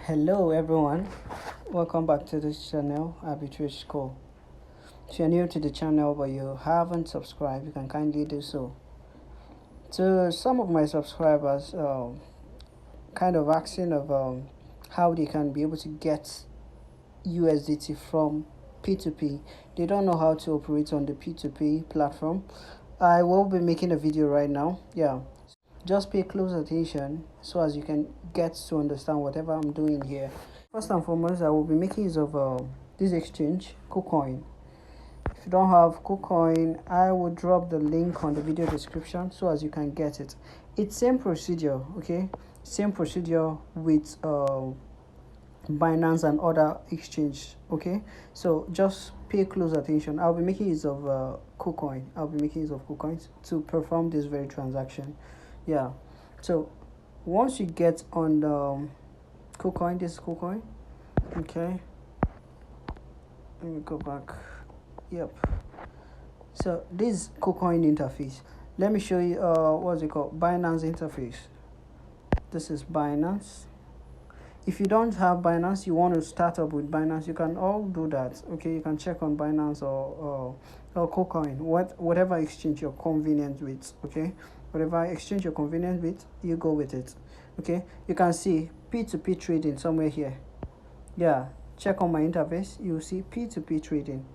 Hello everyone, welcome back to this channel, Arbitrage School. If you're new to the channel but you haven't subscribed, you can kindly do so. To some of my subscribers, kind of asking of how they can be able to get USDT from P2P. They don't know how to operate on the P2P platform. I will be making a video right now. Just pay close attention so as you can get to understand whatever I'm doing here. First and foremost, I will be making use of this exchange, KuCoin. If you don't have KuCoin, I will drop the link on the video description so as you can get it. It's same procedure, okay? Same procedure with Binance and other exchange, okay? So just pay close attention. I'll be making use of KuCoin. I'll be making use of KuCoin to perform this very transaction. So once you get on the KuCoin, this is KuCoin, okay, let me go back. So this KuCoin interface, let me show you what's it called, Binance interface. This is Binance. If you don't have Binance, you want to start up with Binance, you can all do that, okay? You can check on Binance or KuCoin, whatever exchange you're convenient with, okay? Whatever exchange you're convenient with, you go with it, okay? You can see P2P trading somewhere here. Check on my interface, you'll see P2P trading.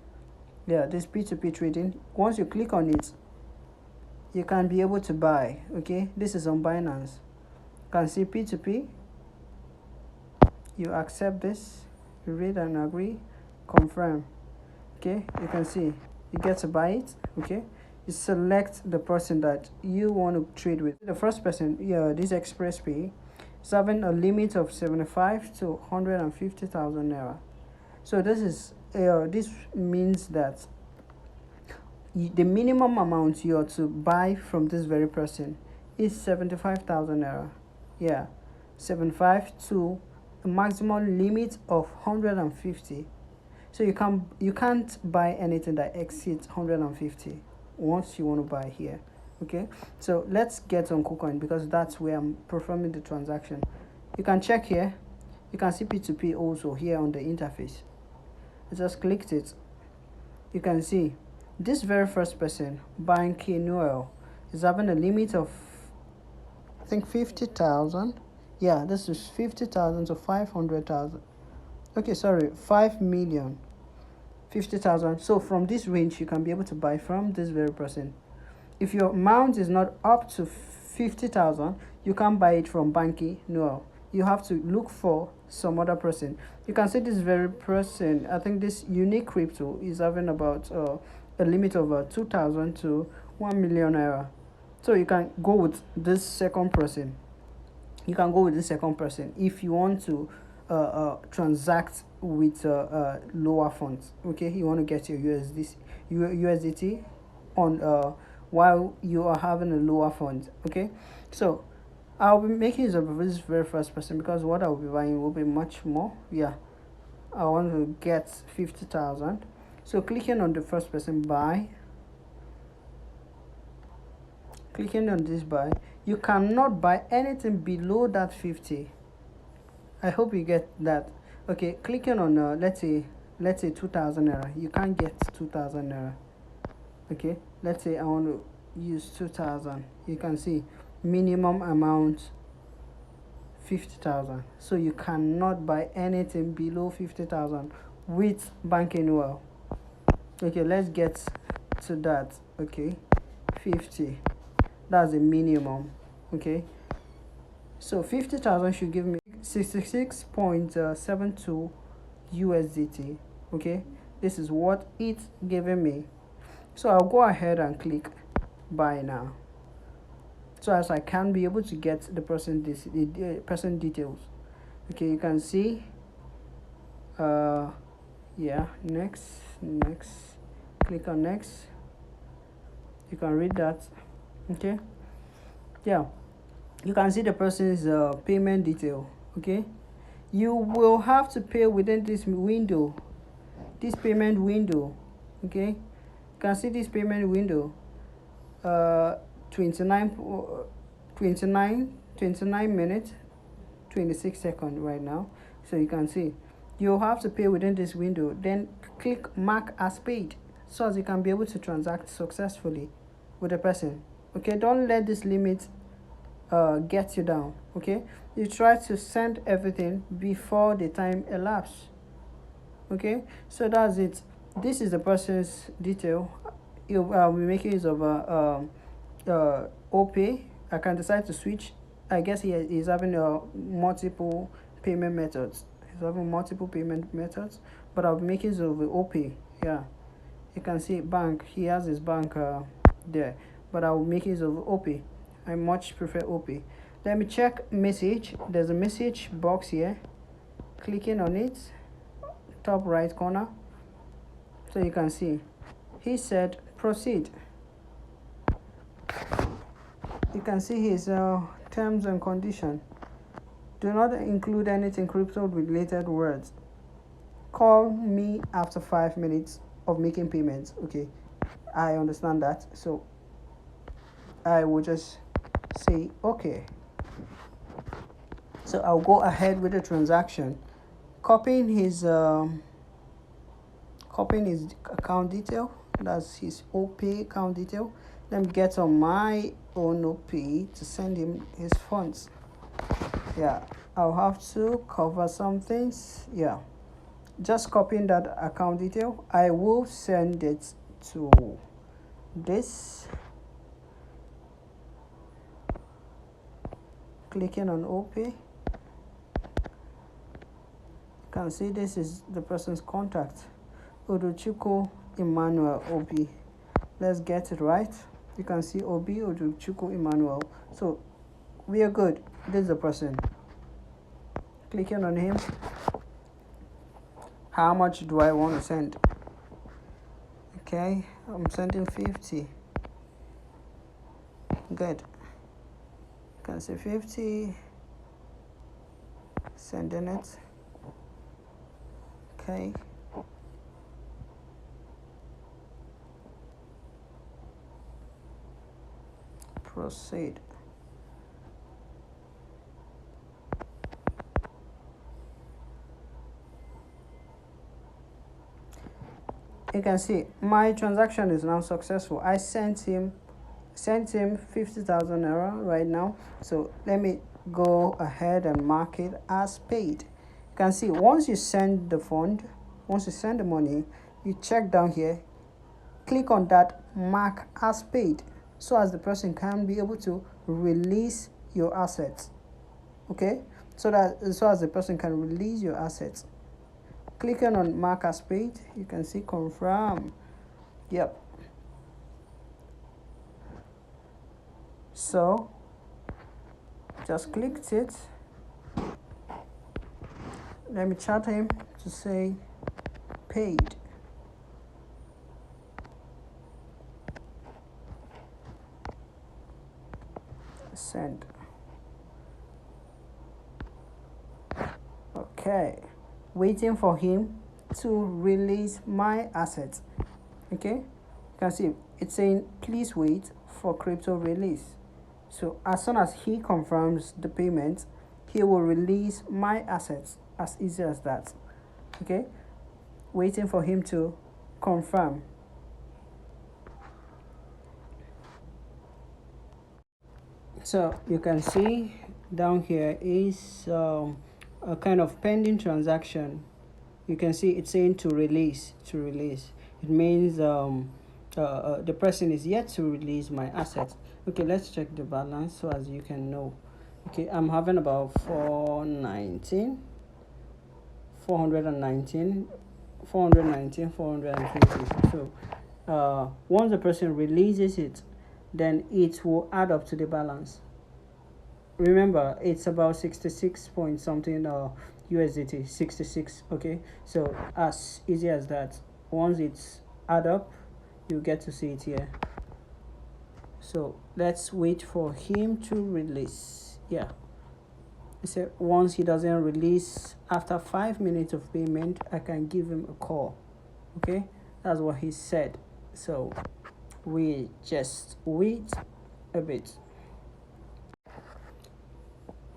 This P2P trading, once you click on it, you can be able to buy, okay? This is on Binance. You can see P2P. You accept this, you read and agree, confirm, okay? You can see you get to buy it, okay? You select the person that you want to trade with. The first person, this Express Pay, is having a limit of 75 to 150,000 naira. So this means that the minimum amount you are to buy from this very person is 75,000 naira. 75 to a maximum limit of 150. So you can't buy anything that exceeds 150 once you want to buy here, okay? So let's get on KuCoin because that's where I'm performing the transaction. You can check here. You can see P2P also here on the interface. I just clicked it. You can see this very first person, Banky Noel, is having a limit of, I think, 50,000. This is 50,000 to 500,000. Okay, sorry, 5 million. 50,000. So from this range, you can be able to buy from this very person. If your amount is not up to 50,000, you can't buy it from Banky Noel. You have to look for some other person. You can see this very person, I think this unique crypto is having about a limit of 2,000 to 1 million naira. So you can go with this second person. If you want to transact with lower funds, okay? You want to get your USDT on while you are having a lower fund, okay? So I'll be making use of this very first person because what I'll be buying will be much more. I want to get 50,000. So clicking on the first person, buy. Clicking on this buy, you cannot buy anything below that 50. I hope you get that. Okay, clicking on let's say 2,000 naira, you can't get 2,000 naira. Okay, let's say I want to use 2,000. You can see minimum amount 50,000. So you cannot buy anything below 50,000 with Banky Noel. Okay, let's get to that. Okay, 50. That's the minimum, okay? So 50,000 should give me 66.72 USDT, okay? This is what it's giving me. So I'll go ahead and click buy now, so as I can be able to get the person person details. Okay, you can see next, click on next. You can read that. Okay, you can see the person's payment detail. Okay, you will have to pay within this payment window. Okay, you can see this payment window 29 minutes 26 seconds right now. So you can see you have to pay within this window, then click mark as paid so as you can be able to transact successfully with the person. Okay, don't let this limit get you down. Okay, you try to send everything before the time elapses. Okay, so that's it. This is the person's detail. You will be making use of OPay. I can decide to switch. I guess he's having multiple payment methods. He's having multiple payment methods, but I'll be making use of OPay. Yeah, you can see bank. He has his bank there, but I will make use of OPay. I much prefer OPay. Let me check message. There's a message box here. Clicking on it, top right corner, so you can see he said proceed. You can see his terms and condition. Do not include anything crypto related words. Call me after 5 minutes of making payments. Okay, I understand that, so I will just say okay. So I'll go ahead with the transaction, copying his account detail. That's his OPay account detail. Let me get on my own OPay to send him his funds. Yeah, I'll have to cover some things. Yeah, just copying that account detail. I will send it to this. Clicking on OPay. You can see this is the person's contact. Oduchukwu Emmanuel Obi. Let's get it right. You can see Obi Oduchukwu Emmanuel. So we are good. This is the person. Clicking on him. How much do I want to send? Okay, I'm sending 50. Good. You can see 50. Sending it. Okay. Proceed. You can see my transaction is now successful. I sent him 50,000 naira right now. So let me go ahead and mark it as paid. You can see once you send the fund, once you send the money, you check down here, click on that mark as paid, so as the person can be able to release your assets. Okay, so as the person can release your assets. Clicking on mark as paid, you can see confirm. Yep. So just clicked it. Let me chat him to say paid. Send. Okay, waiting for him to release my assets. Okay, you can see it's saying please wait for crypto release. So as soon as he confirms the payment, he will release my assets. As easy as that. Okay, waiting for him to confirm. So you can see down here is a kind of pending transaction. You can see it's saying to release. It means the person is yet to release my assets. Okay, let's check the balance so as you can know. Okay, I'm having about 419, 420. So once the person releases it, then it will add up to the balance. Remember, it's about 66 point something USDT, 66. Okay, so as easy as that. Once it's add up, you get to see it here. So let's wait for him to release. Yeah, he said once he doesn't release after 5 minutes of payment, I can give him a call. Okay, that's what he said. So we just wait a bit.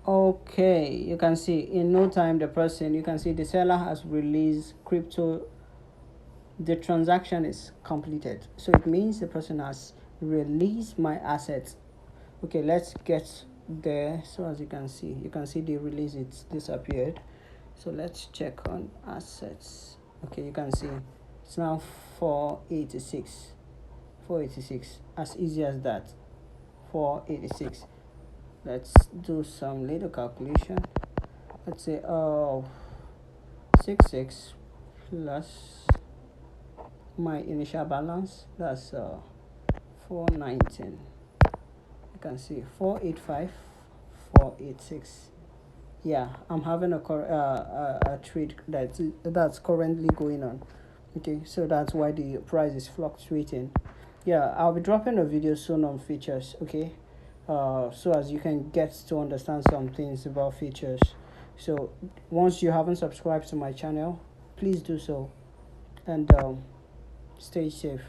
Okay, you can see in no time you can see the seller has released crypto. The transaction is completed, so it means the person has released my assets. Okay, let's get there. So as you can see the release, it's disappeared. So let's check on assets. Okay, you can see it's now 486. 486, as easy as that. 486. Let's do some little calculation. Let's say 66 plus my initial balance, that's 419. You can see 485, 486. Yeah, I'm having a trade that's currently going on. Okay, so that's why the price is fluctuating. Yeah, I'll be dropping a video soon on features. Okay, so as you can get to understand some things about features. So once you haven't subscribed to my channel, please do so, and stay safe.